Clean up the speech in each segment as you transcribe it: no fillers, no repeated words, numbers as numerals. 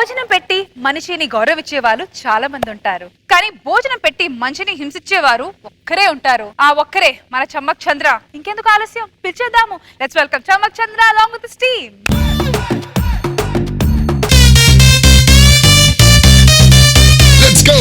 భోజనం పెట్టి మనిషిని గౌరవించే వాళ్ళు చాలా మంది ఉంటారు, కానీ భోజనం పెట్టి మనిషిని హింసించేవారు ఒక్కరే ఉంటారు. ఆ ఒక్కరే మన చమ్మక్ చంద్ర. ఇంకెందుకు ఆలస్యం, పిలిచేద్దాము. Let's welcome Chammak Chandra along with his team. Let's go.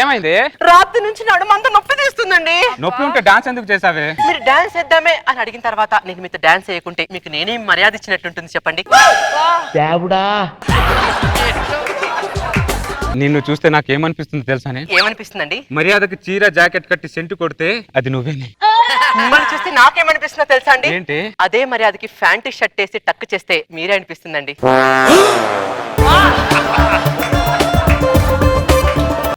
ఏమైంది? రాత్రి నుంచి నడుమంతా నొప్పి తీస్తుందండి. నొప్పి ఉంటే డాన్స్ ఎందుకు చేసావే? మీరు డాన్స్ చేద్దామే అని అడిగిన తర్వాత నేను మీతో డాన్స్ చేయకుంటే మీకు నేనేం మర్యాద ఇచ్చినట్టుంటుంది చెప్పండి. నిన్ను చూస్తే నాకేమనిపిస్తుంది తెలుసానే? ఏమనిపిస్తుందండి? మర్యాదకి చీర జాకెట్ కట్టి సెంటు కొడితే అది నువ్వేనే. మిమ్మల్ని చూస్తే నాకేమనిపిస్తుందో తెలుసా అండి? ఏంటి? అదే మర్యాదకి ప్యాంటు షర్ట్ వేసి టక్ చేస్తే మీరే అనిపిస్తుందండి.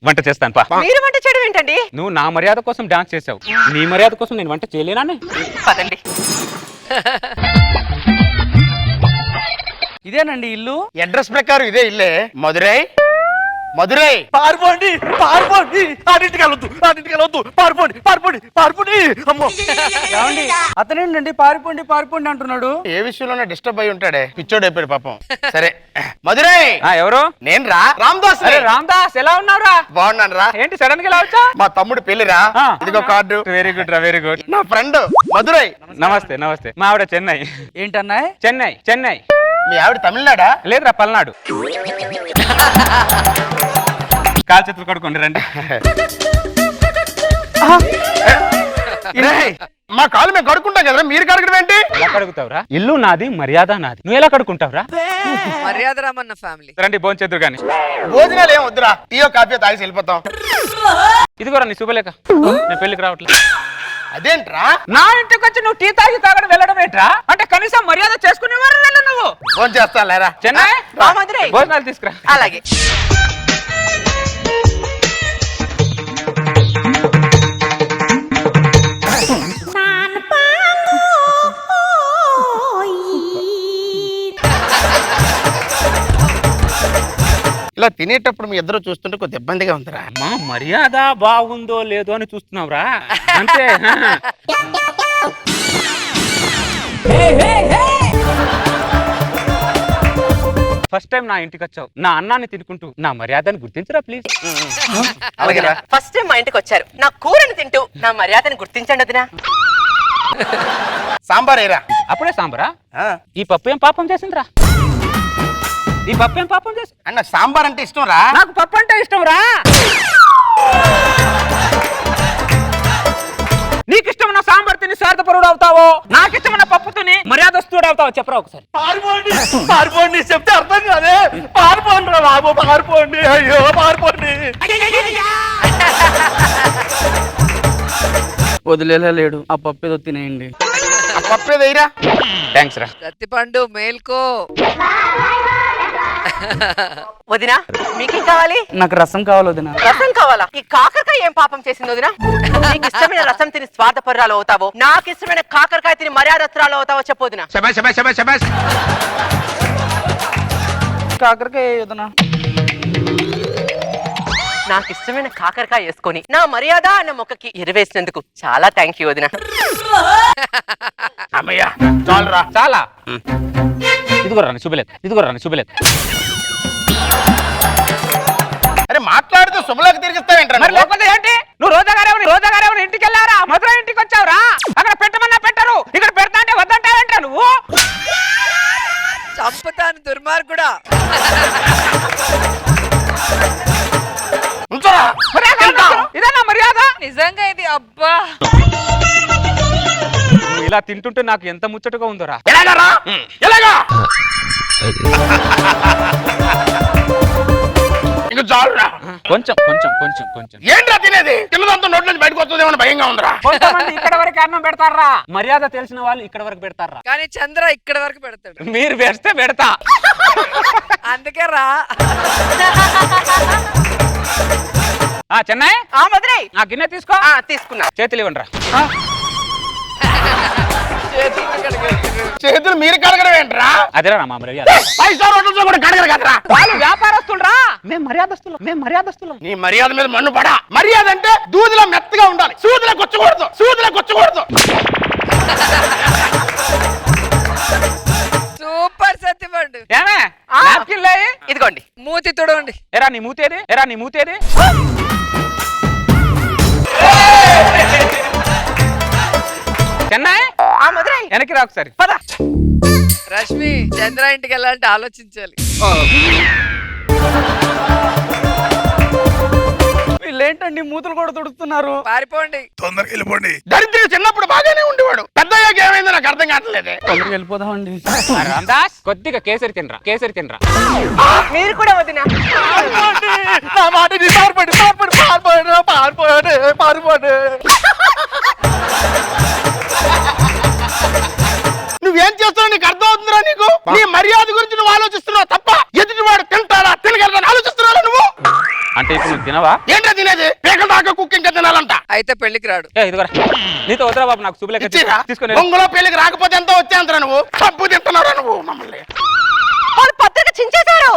వంట చేస్తాను పా. మీరు వంట చేయడం ఏంటండి? నువ్వు నా మర్యాద కోసం డాన్స్ చేసావు, నీ మర్యాద కోసం నేను వంట చేయలేనా? పదండి. ఇదేనండి ఇల్లు. అడ్రస్ ప్రకారం ఇదే ఇల్లే. మధురై మధురై పారిపోండి పారిపోండి, ఆడింటికి వెళ్ళొద్దు పారిపోండి పారిపోండి పారిపోండి. అమ్మో ఏమండి, అతనేంటండి పారిపోండి పారిపోండి అంటున్నాడు? ఏ విషయంలో డిస్టర్బ్ అయి ఉంటాడే, పిచ్చోడు అయిపోయాడు పాపం. సరే మధురై. ఎవరు? నేను రా రామదాస్. రామదాస్ ఎలా ఉన్నావురా? బాగున్నాను రా. ఏంటి సడన్ గా ఇలా వచ్చా? మా తమ్ముడు పెళ్లిరా, ఇదిగో కార్డు. వెరీ గుడ్ రా, వెరీ గుడ్. నా ఫ్రెండ్ మధురై. నమస్తే నమస్తే. మా ఆవిడ చెన్నై. ఏంటన్నాయ్? చెన్నై చెన్నై. మీ ఆవిడ తమిళనాడా? లేదురా, పల్నాడు. కాల్ చేతులు కడుకోండి రండి. మా కాలు మేము కడుక్కుంటాం కదరా, మీరు కడగడం ఏంటి? ఎలా కడుగుతావురా? ఇల్లు నాది, మర్యాద నాది, నువ్వు ఎలా కడుక్కుంటావురా? మర్యాద రామన్న ఫ్యామిలీ. రండి భోంచేద్దురు గాని. భోజనాలు ఏం వద్దురా, టీయో కాఫీ తాగి వెళ్ళిపోతాం. ఇదిగోరా నీ శుభలేఖ. నేను పెళ్లికి రావట్లేదు. అదేంట్రా? నా ఇంటికి వచ్చి నువ్వు టీ తాగి తాగడం వెళ్ళడం ఏంట్రా? అంటే కనీసం మర్యాద చేసుకునేవారు వెళ్ళు నువ్వు. ఫోన్ చేస్తా లేరా. చెన్నై మధురై భోజనాలు తీసుకురా. అలాగే. ఇలా తినేటప్పుడు మీ ఇద్దరు చూస్తుంటే కొద్ది ఇబ్బందిగా ఉందిరా. మా మర్యాద బాగుందో లేదో అని చూస్తున్నావురా అంతే. ఫస్ట్ టైం నా ఇంటికి వచ్చావు, నా అన్నాన్ని తినుకుంటూ నా మర్యాదను గుర్తించరా ప్లీజ్. అలాగేరా. ఫస్ట్ టైం మా ఇంటికి వచ్చారు, నా కూరని తింటూ నా మర్యాదను గుర్తించండి వదినా. సాంబార్ ఏరా. అప్పుడే సాంబారా? ఈ పప్పు ఏం పాపం చేసిందిరా? ఈ పప్పు ఏం పాపం చేసి? అన్న సాంబార్ అంటే ఇష్టం రా. నాకు పప్పు అంటే ఇష్టం రా. నీకు ఇష్టమైన సాంబార్ తిని స్వార్థపరుడు అవుతావో, నాకు ఇష్టమైన పప్పు తిని మర్యాదస్తుడు అవుతావో చెప్పరా ఒకసారి. పారిపోండి పారిపోండి చెప్తే అర్థం కాదే. పారిపోండి రా బాబు, పారిపోండి. అయ్యో పారిపోండి. వదిలేలా లేడు, ఆ పప్పు ఏదో తినేయండి. ఆ పప్పు ఏదైరా. థ్యాంక్స్ రా. రత్తిపండు మేల్కో. వదినా మీకేం కావాలి? నాకు రసం కావాలి వదినా. రసం కావాలా? ఈ కాకరకాయ ఏం పాపం చేసింది వదినా? నీకు ఇష్టమైన రసం తిని స్వార్థపరురాలు అవుతావో, నాకు ఇష్టమైన కాకరకాయ తిని మర్యాదస్తురాలు అవుతావో చెప్పు వదినా. కాకరకాయ వదినా. నాకు ఇష్టమైన కాకరకాయ వేసుకొని నా మర్యాద అన్న మొక్కకి ఎరువేసినందుకు చాలా థ్యాంక్ యూ వదినా. అమ్మయ్యా చాలురా. చాలా. ఇదిగోరా శుభలేఖ, ఇదిగోరా శుభలేఖ. అరే మాట్లాడుతూ శుభలేఖ తిరిగిస్తావేంట్రా? మరి లేకపోతే ఏంటి? నువ్వు రోజా గారు ఇంటికి వెళ్ళారా? మధుర ఇంటికి వచ్చావురా? అక్కడ పెట్టమన్నా పెట్టరు, ఇక్కడ పెడతా అంటే వద్దంటావేంట్రా నువ్వు? చంపుతాను దుర్మార్గుడా. ఇదేనా మర్యాద? నిజంగా ఇది అబ్బా. ఇలా తింటుంటే నాకు ఎంత ముచ్చటగా ఉందోరా. ఎలాగా ఇంక చాలురా. కొంచెం కొంచెం కొంచెం కొంచెం ఏంట్రా తినేది? తిన్నదంతా నోట్ల నుంచి బయటకు వస్తుందేమో భయంగా ఉందిరా. కొంతమంది ఇక్కడ వరకు అన్నం పెడతారా, మర్యాద తెలిసిన వాళ్ళు ఇక్కడ వరకు పెడతారా. కానీ చంద్ర ఇక్కడ వరకు పెడతాడు. మీరు పెడితే పెడతా. అందుకే రా. చెన్నై మధురై ఆ గిన్నె తీసుకో. తీసుకున్నా. చేతులు ఇవ్వండి రా. చేతులు మీరు కడగడం ఏంట్రా? అదేరా మా మర్యాద. 5 స్టార్ హోటల్స్ లో కూడా కడగరు కదరా. వాళ్ళు వ్యాపారస్తులరా, మేము మర్యాదస్తులం. నీ మర్యాద మీద మన్ను పడా. మర్యాద అంటే దూదిలో మెత్తగా ఉండాలి, సూదిలోకి వచ్చకూడదు. సూపర్ సత్యపండు. ఏమే నాప్కిన్ లే. ఇదిగోండి. మూతి తుడవండి. ఎరా నీ మూతేది? చెన్నై మధురై వెనక్కి రా ఒకసారి. పద. రష్మి చంద్ర ఇంటికి వెళ్ళాలంటే ఆలోచించాలి. వీళ్ళేంటండి మూతులు కూడా తుడుస్తున్నారు? పారిపోండి. తొందరగా వెళ్ళిపోండి. దరిద్రుడు చిన్నప్పుడు బాగానే ఉండేవాడు, పెద్దయ్యాక ఏమైందో నాకు అర్థం కావట్లేదే. తొందరగా వెళ్ళిపోదామండి. రామదాస్ కొద్దిగా కేసరి తినరా. మీరు కూడా వదినా. నా మాటని పారిపోండి. నువ్వేం చేస్తున్నావు నీకు అర్థం అవుతుందిరా? నీకు నీ మర్యాద గురించి నువ్వు ఆలోచిస్తున్నావు తప్ప ఎదుటివాడు తింటాడా తినగలరా ఆలోచిస్తున్నావు నువ్వు. అంటే ఇప్పుడు నువ్వు తినవా? ఏంటో తినేది? పేకల దాకా కుక్కింగ్ తినాలంట. అయితే పెళ్లికి రాడు. ఇదిగోరా నీతో వద్దురా బాబు, నాకు శుభలేఖ తీసుకుని. బొంగులో పెళ్లికి రాకపోతే ఎంతో వచ్చేంతరా నువ్వు. డబ్బు తింటున్నారా నువ్వు మమ్మల్ని? వాళ్ళు పత్రిక చించేశారు.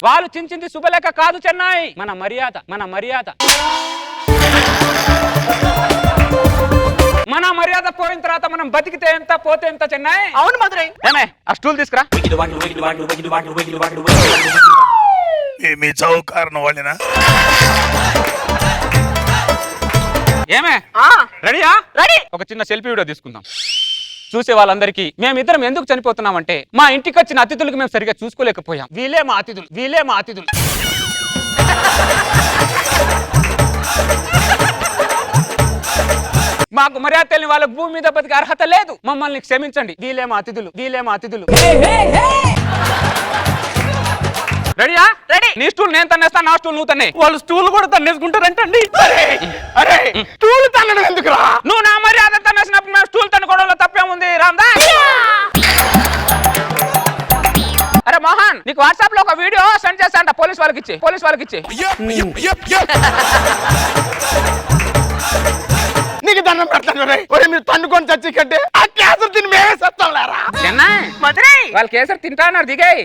వాళ్ళు చించింది శుభలేఖ కాదు చెన్నై, మన మర్యాద. మన మర్యాద పోయిన తర్వాత మనం బతికితే ఎంత పోతే ఎంత చెన్నై. అవును మధురై. ఏమే ఆ స్టూల్ తీసుకురా. మీ చావు కారణం వాళ్ళేనా? ఏమే రెడీయా? రెడీ. ఒక చిన్న సెల్ఫీ వీడియో తీసుకుందాం. చూసే వాళ్ళందరికీ మేమిద్దరం ఎందుకు చనిపోతున్నామంటే మా ఇంటికి వచ్చిన అతిథులకు మేము సరిగా చూసుకోలేకపోయాం. వీళ్ళే మా అతిథులు. మాకు మర్యాద తెలియని వాళ్ళకు భూమి మీద బతికే అర్హత లేదు. మమ్మల్ని క్షమించండి. వీళ్ళే మా అతిథులు. రెడీయా? రెడీ. నీ స్టూల్ నేను తన్నేస్తా, నా స్టూల్ నువ్వు తన్నే. వాళ్ళు స్టూల్ కూడా తన్నేసుకుంటారంటండి. అరే స్టూల్ తన్నడం ఎందుకురా? నువ్వు నా మర్యాద తన్నేసినప్పుడు మేము స్టూల్ తన్నుకోవడంలో తప్పేముంది రామ్దాస్? అరే మోహన్, నీకు వాట్సాప్ లో ఒక వీడియో సెండ్ చేస్తా, పోలీస్ వాళ్ళకి ఇచ్చి. నీకు దండం పెడతాను. మీరు తన్నుకొని చచ్చి కంటే ఆ క్యాన్సర్ తిని మేమే సత్తాం లేరా. మధురై వాళ్ళు కేసరి తింటా అన్నారు. దిగాయి.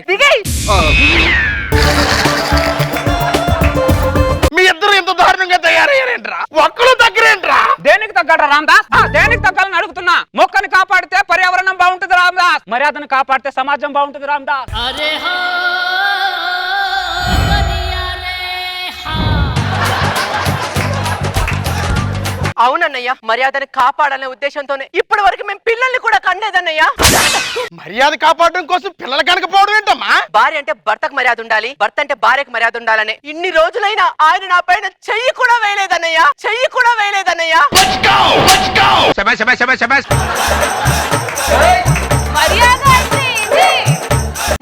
మీ ఇద్దరు ఎంత దారుణంగా తయారయ్యారేంట్రా? ఒక్కరు దగ్గరేంట్రా? దేనికి తగ్గడా రామ్దాస్? దేనికి తగ్గాలని అడుగుతున్నా. మొక్కని కాపాడితే పర్యావరణం బాగుంటుంది రామ్దాస్, మర్యాదను కాపాడితే సమాజం బాగుంటుంది రామ్దాస్. అవునన్నయ్య, మర్యాదను కాపాడాలనే ఉద్దేశంతోనే ఇప్పటి వరకు మేము పిల్లల్ని కూడా కనలేదన్నయ్య. మర్యాద కాపాడడం కోసం పిల్లలు కనకపోవడం ఏంటమ్మా? భార్య అంటే భర్తకు మర్యాద ఉండాలి, భర్త అంటే భార్యకు మర్యాద ఉండాలనే ఇన్ని రోజులైనా ఆయన నా పైన చెయ్యి కూడా వేయలేదన్నయ్య.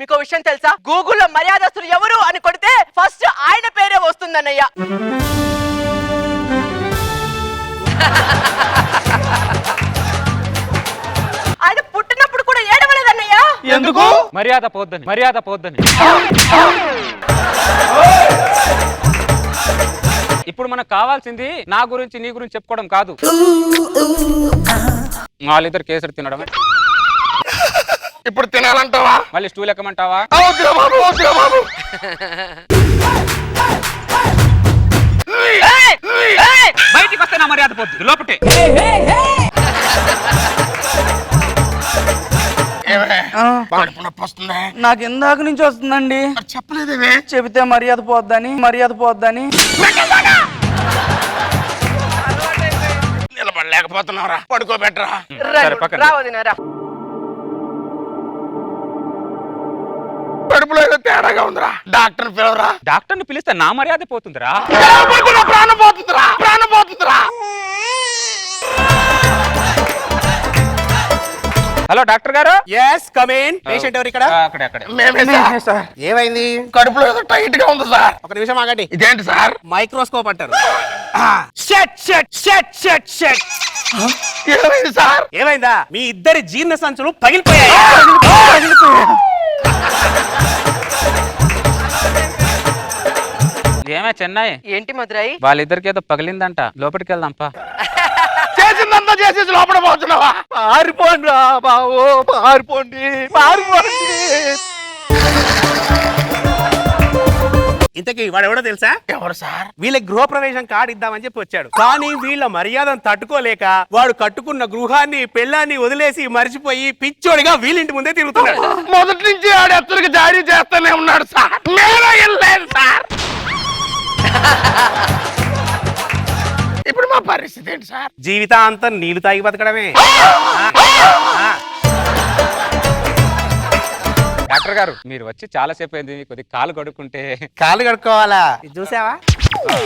మీకు విషయం తెలుసా? గూగుల్లో మర్యాదస్తులు ఎవరు అని కొడితే ఫస్ట్ ఆయన పేరే వస్తుందన్నయ్య. ఆయన పుట్టినప్పుడు కూడా ఏడవలేదన్నయ్య. ఎందుకు? మర్యాద పోద్దని. ఇప్పుడు మనకు కావాల్సింది నా గురించి నీ గురించి చెప్పుకోవడం కాదు, వాళ్ళిద్దరు కేసరి తినడమే. ఇప్పుడు తినాలంటావా? మళ్ళీ స్టూల్ ఎక్కమంటావా? బయటికి వస్తే నా మర్యాద పోద్ది, లోపటే. నాకు ఇందాక నుంచి వస్తుందండి. చెప్పలేదేమే? చెబితే మర్యాద పోద్దని. నిలబడలేకపోతున్నావురా, పడుకోబెట్టరా. రావదినారా. కడుపులో ఏదో తేడాగా ఉందిరా, డాక్టర్ని పిలవరా. డాక్టర్ని పిలిస్తే నా మర్యాద పోతుందిరా. ప్రాణం పోతుందిరా. హలో డాక్టర్ గారు. Yes come in. పేషెంట్ ఎవరు ఇక్కడ? అక్కడే అక్కడే. మేమే సార్. ఏమైంది? కడుపులో ఏదో టైట్ గా ఉంది సార్. ఒక నిమిషం ఆగండి. ఇదేంటి సార్? మైక్రోస్కోప్ అంటారు. Shut shut shut shut shut. ఏమైంది సార్? ఏమైందా? మీ ఇద్దరి జీర్ణ సంచులు పగిలిపోయాయి. ఏమే చెన్నై, ఏంటి మధురై? వాళ్ళిద్దరికి ఏదో పగిలిందంట, లోపలికి వెళ్దాంపా. చేసిందంతా చేసేసి లోపల పోతున్నావా? పారిపోండి రా బావో, పారిపోండి పారిపోండి. ఇంతకీ వాడు ఎవడో తెలుసా? ఎవరు సార్? వీళ్ళ గృహప్రవేశం కార్డు ఇద్దామని చెప్పి వచ్చాడు. కానీ వీళ్ళ మర్యాదను తట్టుకోలేక వాడు కట్టుకున్న గృహాన్ని పెళ్ళాన్ని వదిలేసి మర్చిపోయి పిచ్చోడిగా వీళ్ళింటి ముందే తిరుగుతున్నాడు. మొదటి నుంచి ఆడు ఎత్తరికి జారీ చేస్తూనే ఉన్నాడు సార్. నేనే వెళ్ళలేదు సార్. ఇప్పుడు మా పరిస్థితి ఏంటి సార్? జీవితాంతం నీళ్లు తాగి బతకడమే. డాక్టర్ గారు, మీరు వచ్చి చాలా సేపు అయింది, కొద్ది కాలు కడుక్కుంటే. కాళ్ళు కడుక్కోవాలా? ఇది చూసావా?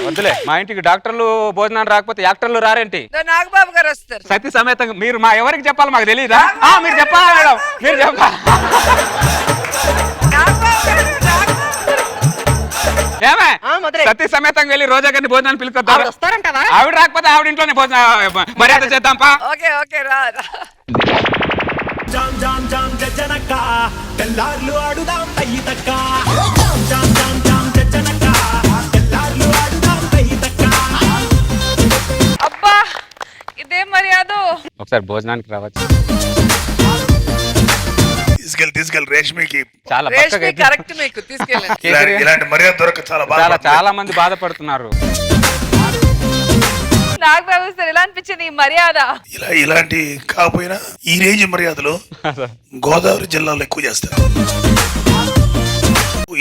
వద్దులే, మా ఇంటికి డాక్టర్లు భోజనాలు రాకపోతే యాక్టర్లు రారేంటి? నాగబాబు గారు వస్తారు. సతీ సమేతంగా మీరు మా ఎవరికి చెప్పాలి మాకు తెలియదా? మీరు చెప్పాలా మేడం? మీరు చెప్పాలి. నాగబాబు గారు, నాగబాబు గారు. ఏమే మధురై. సతీ సమేతంగా వెళ్ళి రోజా గారిని భోజనాన్ని పిలుచుకొద్దాం. ఆవిడ వస్తారంటావా? ఆవిడ రాకపోతే ఆవిడ ఇంట్లోనే మర్యాద చేద్దాంపా. ఓకే ఓకే రా రా. జామ్ జామ్ జామ్ జనక తెల్లార్లు ఆడుదాం తయ్యి తక్క. జామ్ జామ్ జామ్ జామ్ జనక తెల్లార్లు ఆడుదాం తయ్యి తక్క. అబ్బా ఇదేం మర్యాద. ఒకసారి భోజనానికి రావచ్చు. తీసుకెళ్ళి రేష్మికి చాలా రేష్మి పక్కగా కరెక్ట్ మీకు తీసుకెళ్ళండి. ఇలాంటి మర్యాద దొరక చాలా బాగా చాలా మంది బాధపడుతున్నారు. నాకు వ్యవస్థ ఎలా అనిపించింది ఈ మర్యాద? ఇలాంటి కాకపోయినా ఈ రేంజ్ మర్యాదలు గోదావరి జిల్లాలో ఎక్కువ చేస్తారు.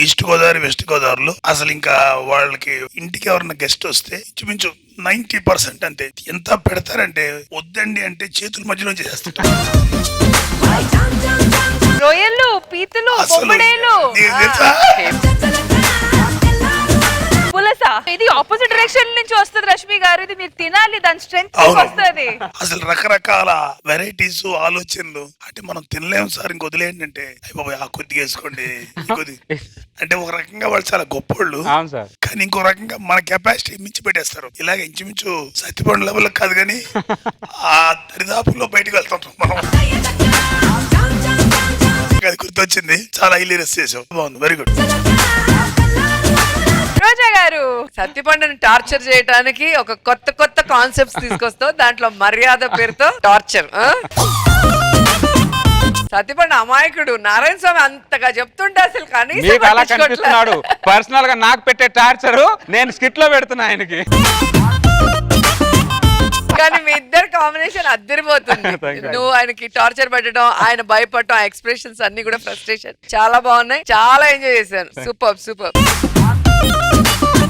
ఈస్ట్ గోదావరి వెస్ట్ గోదావరిలో అసలు ఇంకా వాళ్ళకి ఇంటికి ఎవరన్నా గెస్ట్ వస్తే ఇంచుమించు 90% అంతే. ఎంత పెడతారంటే వద్దండి అంటే చేతుల మధ్యలో చేసేస్తారు. రొయ్యలు, పీతలు, అసలు బొమ్మడేలు, నీకు తెలుసా? పులస. ఇది ఆపోజిట్ డైరెక్షన్ నుంచి వస్తుంది రష్మి గారు. ఇది మీరు తినాలి, దాని స్ట్రెంగ్త్ అవును. వస్తుంది. అసలు రకరకాల వెరైటీస్ ఆలోచనలు అంటే మనం తినలేము సార్, ఇంక వదిలేయండి అంటే అయిపోయి ఆ కొద్దిగా వేసుకోండి కొద్ది అంటే ఒక రకంగా వాళ్ళు చాలా గొప్పోళ్ళు. అవును సార్. కానీ ఇంకో రకంగా మన కెపాసిటీ మించి పెట్టేస్తారు. ఇలాగ ఇంచుమించు సత్తిపండు లెవెల్ కాదు కానీ ఆ దరిదాపుల్లో బయటకు వెళ్తుంటాం మనం. అది గుర్తొచ్చింది, చాలా హైలీరియస్ చేసాం. బాగుంది, వెరీ గుడ్. రోజా గారు, సత్యపండుని టార్చర్ చేయడానికి ఒక కొత్త కొత్త కాన్సెప్ట్స్ తీసుకొస్తావు. దాంట్లో మర్యాద పేరుతో టార్చర్. సత్యపండు అమాయకుడు. నారాయణ స్వామి అంతగా చెప్తుంటే అసలు కనీసం మీకు అలా పట్టించుకోవట్లే. కనిపిస్తున్నాడు. పర్సనల్ గా నాకు పెట్టే టార్చర్ నేను స్కిట్ లో పెడుతున్నా ఆయనకి. కానీ మీ ఇద్దరు కాంబినేషన్ అద్దరిపోతుంది. Thank you. నువ్వు ఆయనకి టార్చర్ పెట్టడం, ఆయన భయపడటం, ఆ ఎక్స్ప్రెషన్స్ అన్ని కూడా ఫ్రస్ట్రేషన్ చాలా బాగున్నాయి. చాలా ఎంజాయ్ చేశాను. Super super.